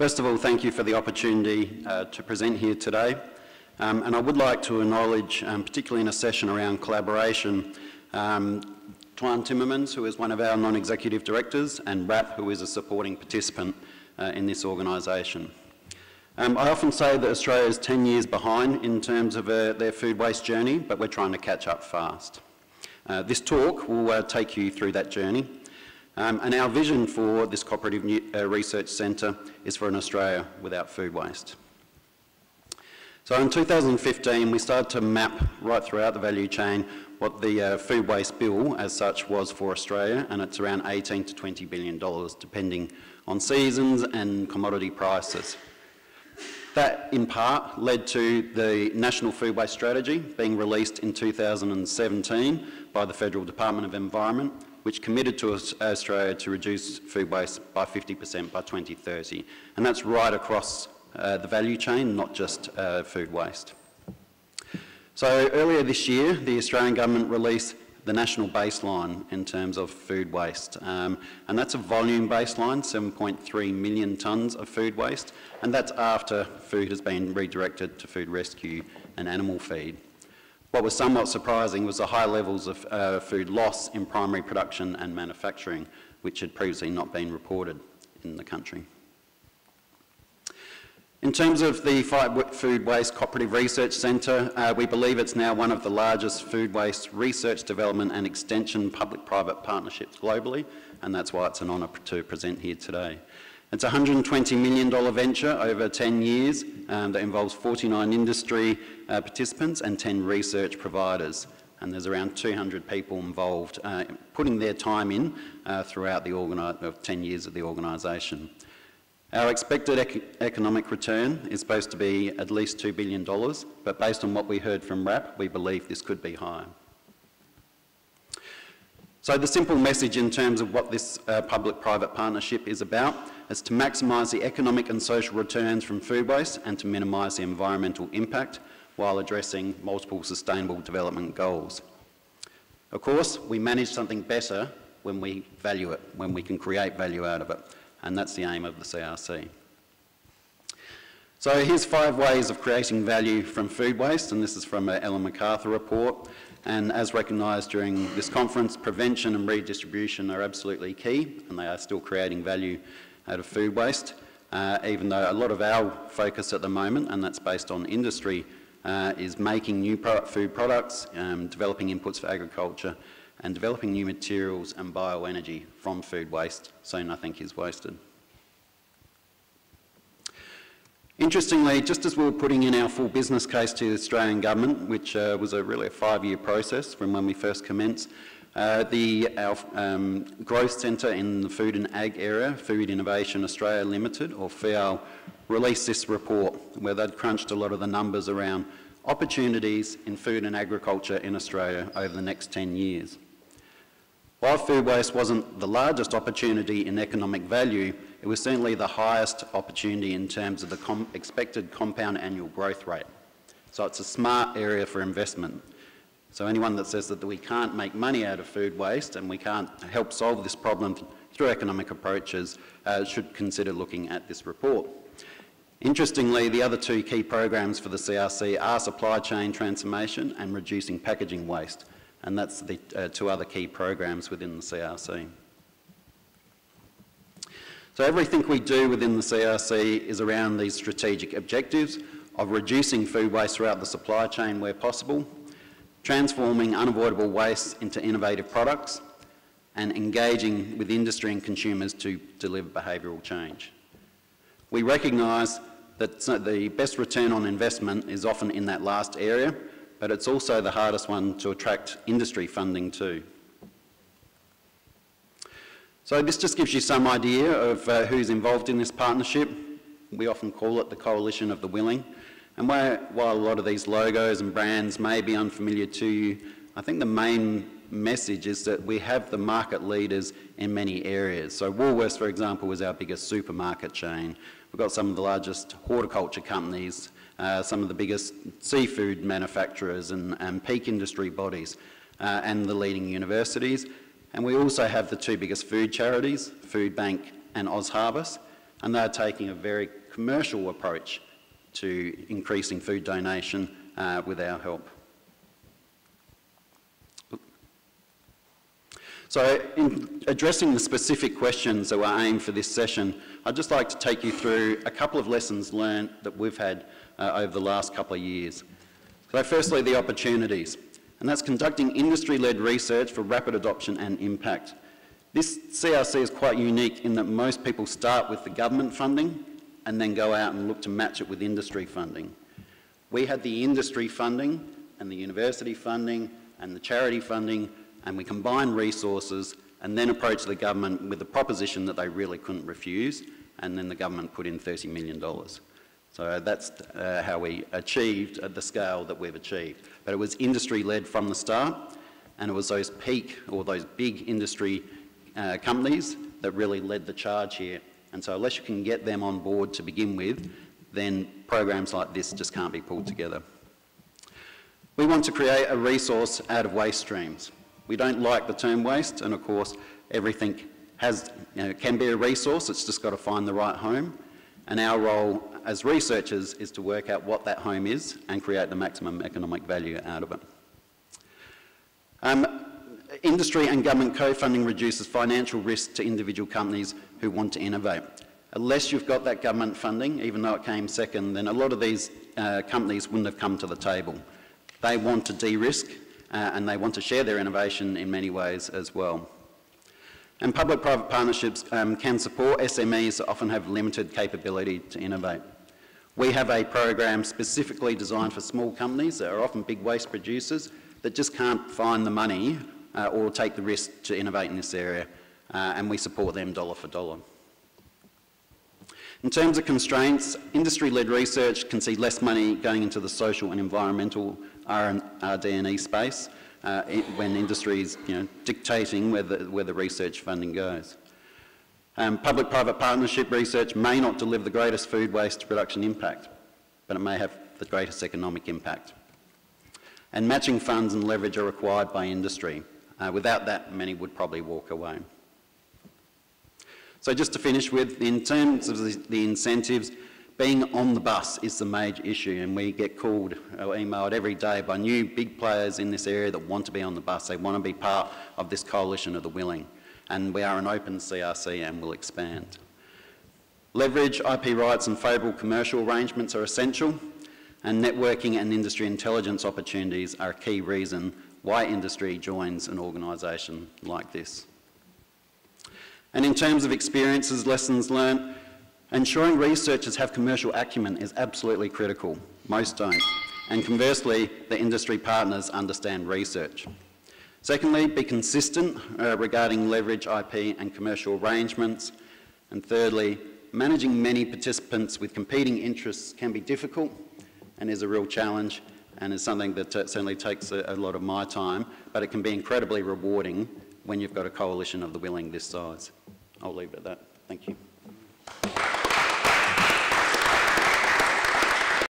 First of all, thank you for the opportunity to present here today. And I would like to acknowledge, particularly in a session around collaboration, Twan Timmermans, who is one of our non-executive directors, and RAP, who is a supporting participant in this organisation. I often say that Australia is 10 years behind in terms of their food waste journey, but we're trying to catch up fast. This talk will take you through that journey. And our vision for this cooperative research centre is for an Australia without food waste. So in 2015, we started to map right throughout the value chain what the food waste bill as such was for Australia, and it's around $18 to $20 billion, depending on seasons and commodity prices. That, in part, led to the National Food Waste Strategy being released in 2017 by the Federal Department of Environment, which committed to Australia to reduce food waste by 50% by 2030. And that's right across the value chain, not just food waste. So earlier this year, the Australian government released the national baseline in terms of food waste. And that's a volume baseline, 7.3 million tonnes of food waste, and that's after food has been redirected to food rescue and animal feed. What was somewhat surprising was the high levels of food loss in primary production and manufacturing, which had previously not been reported in the country. In terms of the Food Waste Cooperative Research Centre, we believe it's now one of the largest food waste research, development and extension public-private partnerships globally, and that's why it's an honour to present here today. It's a $120 million venture over 10 years that involves 49 industry participants and 10 research providers. And there's around 200 people involved putting their time in throughout the 10 years of the organisation. Our expected economic return is supposed to be at least $2 billion, but based on what we heard from RAP, we believe this could be higher. So the simple message in terms of what this public-private partnership is about is to maximise the economic and social returns from food waste and to minimise the environmental impact while addressing multiple sustainable development goals. Of course, we manage something better when we value it, when we can create value out of it, and that's the aim of the CRC. So here's 5 ways of creating value from food waste, and this is from an Ellen MacArthur report. And as recognised during this conference, prevention and redistribution are absolutely key, and they are still creating value out of food waste, even though a lot of our focus at the moment, and that's based on industry, is making new food products, developing inputs for agriculture, and developing new materials and bioenergy from food waste, so nothing is wasted. Interestingly, just as we were putting in our full business case to the Australian government, which was really a 5-year process from when we first commenced, our growth centre in the food and ag area, Food Innovation Australia Limited, or FIAL, released this report where they'd crunched a lot of the numbers around opportunities in food and agriculture in Australia over the next 10 years. While food waste wasn't the largest opportunity in economic value, it was certainly the highest opportunity in terms of the expected compound annual growth rate. So it's a smart area for investment. So anyone that says that we can't make money out of food waste and we can't help solve this problem through economic approaches should consider looking at this report. Interestingly, the other 2 key programs for the CRC are supply chain transformation and reducing packaging waste, and that's the 2 other key programs within the CRC. So everything we do within the CRC is around these strategic objectives of reducing food waste throughout the supply chain where possible, transforming unavoidable waste into innovative products, and engaging with industry and consumers to deliver behavioural change. We recognise that the best return on investment is often in that last area, but it's also the hardest one to attract industry funding to. So this just gives you some idea of who's involved in this partnership. We often call it the Coalition of the Willing. And while a lot of these logos and brands may be unfamiliar to you, I think the main message is that we have the market leaders in many areas. So Woolworths, for example, is our biggest supermarket chain. We've got some of the largest horticulture companies, some of the biggest seafood manufacturers and peak industry bodies, and the leading universities. And we also have the 2 biggest food charities, Food Bank and OzHarvest, and they're taking a very commercial approach to increasing food donation with our help. So in addressing the specific questions that were aimed for this session, I'd just like to take you through a couple of lessons learned that we've had over the last couple of years. So firstly, the opportunities, and that's conducting industry-led research for rapid adoption and impact. This CRC is quite unique in that most people start with the government funding and then go out and look to match it with industry funding. We had the industry funding and the university funding and the charity funding, and we combined resources and then approached the government with a proposition that they really couldn't refuse, and then the government put in $30 million. So that's how we achieved at the scale that we've achieved. But it was industry-led from the start, and it was those peak or those big industry companies that really led the charge here. And so unless you can get them on board to begin with, then programs like this just can't be pulled together. We want to create a resource out of waste streams. We don't like the term waste, and of course everything has, can be a resource, it's just got to find the right home. And our role as researchers is to work out what that home is and create the maximum economic value out of it. Industry and government co-funding reduces financial risk to individual companies who want to innovate. Unless you've got that government funding, even though it came second, then a lot of these companies wouldn't have come to the table. They want to de-risk and they want to share their innovation in many ways as well. And public-private partnerships can support SMEs that often have limited capability to innovate. We have a program specifically designed for small companies that are often big waste producers that just can't find the money or take the risk to innovate in this area, and we support them dollar for dollar. In terms of constraints, industry-led research can see less money going into the social and environmental RD&E space when industry is dictating where the research funding goes. Public-private partnership research may not deliver the greatest food waste reduction impact, but it may have the greatest economic impact. And matching funds and leverage are required by industry. Without that, many would probably walk away. So just to finish with, in terms of the incentives, being on the bus is the major issue, and we get called or emailed every day by new big players in this area that want to be on the bus. They want to be part of this coalition of the willing, and we are an open CRC and will expand. Leverage, IP rights and favourable commercial arrangements are essential, and networking and industry intelligence opportunities are a key reason why industry joins an organisation like this. And in terms of experiences, lessons learned, ensuring researchers have commercial acumen is absolutely critical. Most don't. And conversely, the industry partners understand research. Secondly, be consistent regarding leverage, IP and commercial arrangements. And thirdly, managing many participants with competing interests can be difficult and is a real challenge, and is something that certainly takes a lot of my time, but it can be incredibly rewarding when you've got a coalition of the willing this size. I'll leave it at that. Thank you.